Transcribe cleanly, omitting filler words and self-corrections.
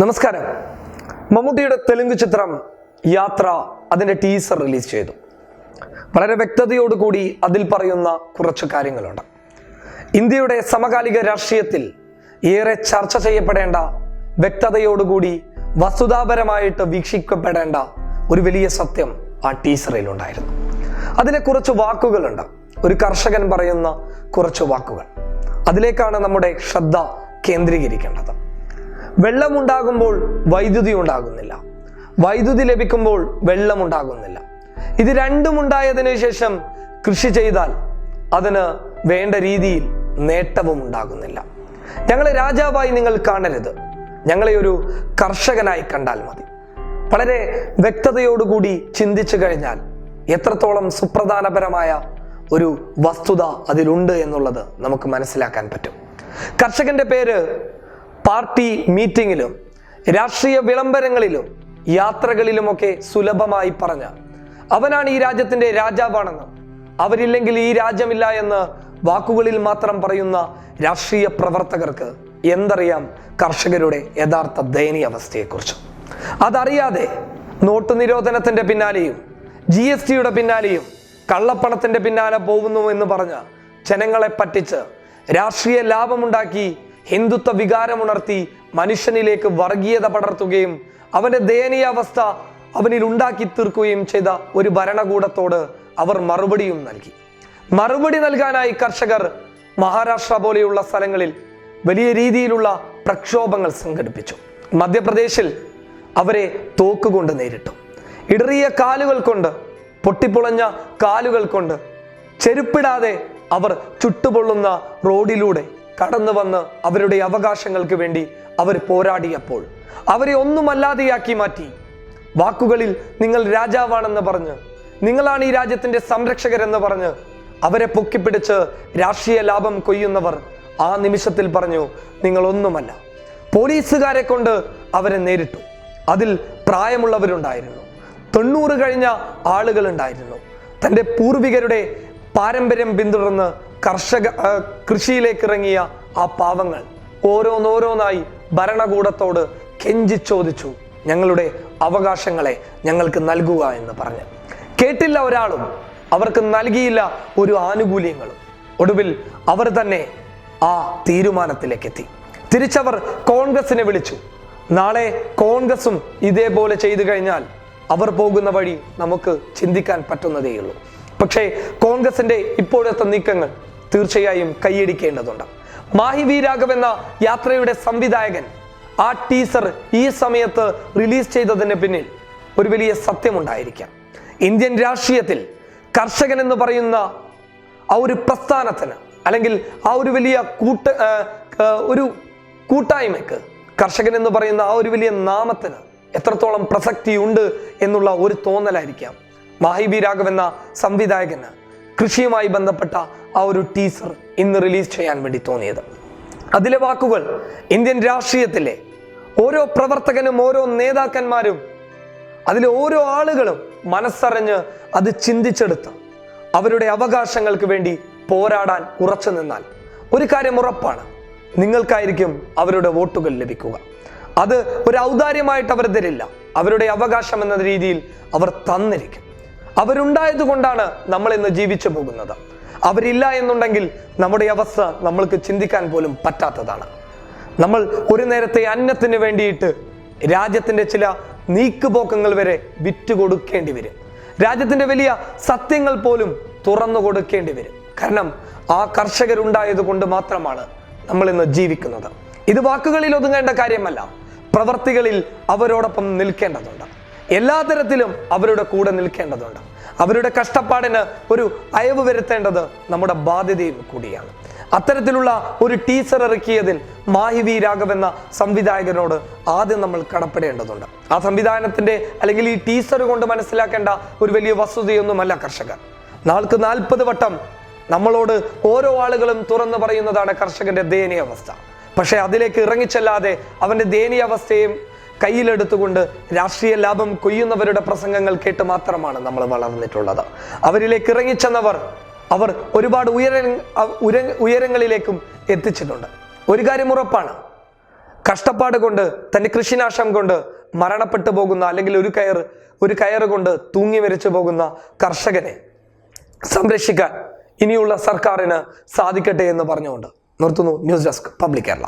നമസ്കാരം. മമ്മൂട്ടിയുടെ തെലുങ്ക് ചിത്രം യാത്ര അതിൻ്റെ ടീസർ റിലീസ് ചെയ്തു. വളരെ വ്യക്തതയോടുകൂടി അതിൽ പറയുന്ന കുറച്ച് കാര്യങ്ങളുണ്ട്. ഇന്ത്യയുടെ സമകാലിക രാഷ്ട്രീയത്തിൽ ഏറെ ചർച്ച ചെയ്യപ്പെടേണ്ട, വ്യക്തതയോടുകൂടി വസ്തുതാപരമായിട്ട് വീക്ഷിക്കപ്പെടേണ്ട ഒരു വലിയ സത്യം ആ ടീസറിലുണ്ടായിരുന്നു. അതിലെ കുറച്ച് വാക്കുകളുണ്ട്, ഒരു കർഷകൻ പറയുന്ന കുറച്ച് വാക്കുകൾ. അതിലേക്കാണ് നമ്മുടെ ശ്രദ്ധ കേന്ദ്രീകരിക്കേണ്ടത്. വെള്ളമുണ്ടാകുമ്പോൾ വൈദ്യുതി ഉണ്ടാകുന്നില്ല, വൈദ്യുതി ലഭിക്കുമ്പോൾ വെള്ളമുണ്ടാകുന്നില്ല. ഇത് രണ്ടും ഉണ്ടായതിനു ശേഷം കൃഷി ചെയ്താൽ അതിന് വേണ്ട രീതിയിൽ നേട്ടവും ഉണ്ടാകുന്നില്ല. ഞങ്ങളെ രാജാവായി നിങ്ങൾ കാണരുത്, ഞങ്ങളെ ഒരു കർഷകനായി കണ്ടാൽ മതി. വളരെ വ്യക്തതയോടുകൂടി ചിന്തിച്ചു കഴിഞ്ഞാൽ എത്രത്തോളം സുപ്രധാനപരമായ ഒരു വസ്തുത അതിലുണ്ട് എന്നുള്ളത് നമുക്ക് മനസ്സിലാക്കാൻ പറ്റും. കർഷകന്റെ പേര് പാർട്ടി മീറ്റിങ്ങിലും രാഷ്ട്രീയ വിളംബരങ്ങളിലും യാത്രകളിലുമൊക്കെ സുലഭമായി പറഞ്ഞ അവനാണ് ഈ രാജ്യത്തിന്റെ രാജാവാണെന്ന്, അവരില്ലെങ്കിൽ ഈ രാജ്യമില്ല എന്ന് വാക്കുകളിൽ മാത്രം പറയുന്ന രാഷ്ട്രീയ പ്രവർത്തകർക്ക് എന്തറിയാം കർഷകരുടെ യഥാർത്ഥ ദയനീയ അവസ്ഥയെക്കുറിച്ച്? അതറിയാതെ നോട്ട് നിരോധനത്തിന്റെ പിന്നാലെയും GSTയുടെ പിന്നാലെയും കള്ളപ്പണത്തിന്റെ പിന്നാലെ പോകുന്നു എന്ന് പറഞ്ഞ ജനങ്ങളെ പറ്റിച്ച് രാഷ്ട്രീയ ലാഭമുണ്ടാക്കി ഹിന്ദുത്വ വികാരമുണർത്തി മനുഷ്യനിലേക്ക് വർഗീയത പടർത്തുകയും അവന്റെ ദയനീയ അവസ്ഥ അവനിൽ ഉണ്ടാക്കി തീർക്കുകയും ചെയ്ത ഒരു ഭരണകൂടത്തോട് അവർ മറുപടിയും നൽകി. മറുപടി നൽകാനായി കർഷകർ മഹാരാഷ്ട്ര പോലെയുള്ള സ്ഥലങ്ങളിൽ വലിയ രീതിയിലുള്ള പ്രക്ഷോഭങ്ങൾ സംഘടിപ്പിച്ചു. മധ്യപ്രദേശിൽ അവരെ തോക്കുകൊണ്ട് നേരിട്ടു. ഇടറിയ കാലുകൾ കൊണ്ട്, പൊട്ടിപ്പൊളഞ്ഞ കാലുകൾ കൊണ്ട്, ചെരുപ്പിടാതെ അവർ ചുട്ടുപൊള്ളുന്ന റോഡിലൂടെ കടന്നു വന്ന് അവരുടെ അവകാശങ്ങൾക്ക് വേണ്ടി അവർ പോരാടിയപ്പോൾ അവരെ ഒന്നുമല്ലാതെയാക്കി മാറ്റി. വാക്കുകളിൽ നിങ്ങൾ രാജാവാണെന്ന് പറഞ്ഞ്, നിങ്ങളാണ് ഈ രാജ്യത്തിന്റെ സംരക്ഷകരെന്ന് പറഞ്ഞ് അവരെ പൊക്കിപ്പിടിച്ച് രാഷ്ട്രീയ ലാഭം കൊയ്യുന്നവർ ആ നിമിഷത്തിൽ പറഞ്ഞു, നിങ്ങളൊന്നുമല്ല. പോലീസുകാരെ കൊണ്ട് അവരെ നേരിട്ടു. അതിൽ പ്രായമുള്ളവരുണ്ടായിരുന്നു, 90 കഴിഞ്ഞ ആളുകൾ ഉണ്ടായിരുന്നു. തൻ്റെ പൂർവികരുടെ പാരമ്പര്യം പിന്തുടർന്ന് കൃഷിയിലേക്ക് ഇറങ്ങിയ ആ പാവങ്ങൾ ഓരോന്നോരോന്നായി ഭരണകൂടത്തോട് കെഞ്ചി ചോദിച്ചു, ഞങ്ങളുടെ അവകാശങ്ങളെ ഞങ്ങൾക്ക് നൽകുക എന്ന് പറഞ്ഞ്. കേട്ടില്ല ഒരാളും, അവർക്ക് നൽകിയില്ല ഒരു ആനുകൂല്യങ്ങളും. ഒടുവിൽ അവർ തന്നെ ആ തീരുമാനത്തിലേക്ക് എത്തി. തിരിച്ചവർ കോൺഗ്രസിനെ വിളിച്ചു. നാളെ കോൺഗ്രസും ഇതേപോലെ ചെയ്തു കഴിഞ്ഞാൽ അവർ പോകുന്ന വഴി നമുക്ക് ചിന്തിക്കാൻ പറ്റുന്നതേയുള്ളൂ. പക്ഷേ കോൺഗ്രസിന്റെ ഇപ്പോഴത്തെ നീക്കങ്ങൾ തീർച്ചയായും കൈയടിക്കേണ്ടതുണ്ട്. മാഹി വി രാഘവ് എന്ന യാത്രയുടെ സംവിധായകൻ ആ ടീസർ ഈ സമയത്ത് റിലീസ് ചെയ്തതിന് പിന്നിൽ ഒരു വലിയ സത്യമുണ്ടായിരിക്കാം. ഇന്ത്യൻ രാഷ്ട്രീയത്തിൽ കർഷകൻ എന്ന് പറയുന്ന ആ ഒരു പ്രസ്ഥാനത്തിന്, അല്ലെങ്കിൽ ആ ഒരു വലിയ ഒരു കൂട്ടായ്മയ്ക്ക്, കർഷകൻ എന്ന് പറയുന്ന ആ ഒരു വലിയ നാമത്തിന് എത്രത്തോളം പ്രസക്തി ഉണ്ട് എന്നുള്ള ഒരു തോന്നലായിരിക്കാം മാഹി വി രാഘവ് എന്ന സംവിധായകന് കൃഷിയുമായി ബന്ധപ്പെട്ട ആ ഒരു ടീസർ ഇന്ന് റിലീസ് ചെയ്യാൻ വേണ്ടി തോന്നിയത്. അതിലെ വാക്കുകൾ ഇന്ത്യൻ രാഷ്ട്രീയത്തിലെ ഓരോ പ്രവർത്തകനും, ഓരോ നേതാക്കന്മാരും, അതിലെ ഓരോ ആളുകളും മനസ്സറിഞ്ഞ് അത് ചിന്തിച്ചെടുത്ത് അവരുടെ അവകാശങ്ങൾക്ക് വേണ്ടി പോരാടാൻ ഉറച്ചു നിന്നാൽ ഒരു കാര്യം ഉറപ്പാണ്, നിങ്ങൾക്കായിരിക്കും അവരുടെ വോട്ടുകൾ ലഭിക്കുക. അത് ഒരു ഔദാര്യമായിട്ട് അവർ തരില്ല, അവരുടെ അവകാശം എന്ന രീതിയിൽ അവർ തന്നിരിക്കും. അവരുണ്ടായത് കൊണ്ടാണ് നമ്മൾ ഇന്ന് ജീവിച്ചു പോകുന്നത്. അവരില്ല എന്നുണ്ടെങ്കിൽ നമ്മുടെ അവസ്ഥ നമ്മൾക്ക് ചിന്തിക്കാൻ പോലും പറ്റാത്തതാണ്. നമ്മൾ ഒരു നേരത്തെ അന്നത്തിന് വേണ്ടിയിട്ട് രാജ്യത്തിന്റെ ചില നീക്കുപോക്കങ്ങൾ വരെ വിറ്റുകൊടുക്കേണ്ടി വരും. രാജ്യത്തിന്റെ വലിയ സത്യങ്ങൾ പോലും തുറന്നു കൊടുക്കേണ്ടി വരും. കാരണം ആ കർഷകരുണ്ടായത് കൊണ്ട് മാത്രമാണ് നമ്മൾ ഇന്ന് ജീവിക്കുന്നത്. ഇത് വാക്കുകളിൽ ഒതുങ്ങേണ്ട കാര്യമല്ല, പ്രവർത്തികളിൽ അവരോടൊപ്പം നിൽക്കേണ്ടതുണ്ട്. എല്ലാ തരത്തിലും അവരുടെ കൂടെ നിൽക്കേണ്ടതുണ്ട്. അവരുടെ കഷ്ടപ്പാടിന് ഒരു അയവ് വരുത്തേണ്ടത് നമ്മുടെ ബാധ്യതയും കൂടിയാണ്. അത്തരത്തിലുള്ള ഒരു ടീസർ ഇറക്കിയതിൽ മാഹി വി രാഘവ് എന്ന സംവിധായകനോട് ആദ്യം നമ്മൾ കടപ്പെടേണ്ടതുണ്ട്. ആ സംവിധാനത്തിന്റെ അല്ലെങ്കിൽ ഈ ടീസർ കൊണ്ട് മനസ്സിലാക്കേണ്ട ഒരു വലിയ വസ്തുതയൊന്നുമല്ല കർഷകർ. 40 വട്ടം നമ്മളോട് ഓരോ ആളുകളും തുറന്നു പറയുന്നതാണ് കർഷകന്റെ ദയനീയ അവസ്ഥ. പക്ഷെ അതിലേക്ക് ഇറങ്ങിച്ചെല്ലാതെ അവന്റെ ദയനീയ അവസ്ഥയും കയ്യിലെടുത്തുകൊണ്ട് രാഷ്ട്രീയ ലാഭം കൊയ്യുന്നവരുടെ പ്രസംഗങ്ങൾ കേട്ട് മാത്രമാണ് നമ്മൾ വളർന്നിട്ടുള്ളത്. അവരിലേക്ക് ഇറങ്ങിച്ചെന്നവർ അവർ ഒരുപാട് ഉയരങ്ങളിലേക്കും എത്തിച്ചിട്ടുണ്ട്. ഒരു കാര്യം ഉറപ്പാണ്, കഷ്ടപ്പാട് കൊണ്ട് തന്റെ കൃഷിനാശം കൊണ്ട് മരണപ്പെട്ടു പോകുന്ന, അല്ലെങ്കിൽ ഒരു കയറ് കൊണ്ട് തൂങ്ങി മരിച്ചു പോകുന്ന കർഷകനെ സംരക്ഷിക്കാൻ ഇനിയുള്ള സർക്കാരിന് സാധിക്കട്ടെ എന്ന് പറഞ്ഞുകൊണ്ട് നിർത്തുന്നു. News desk public Kerala.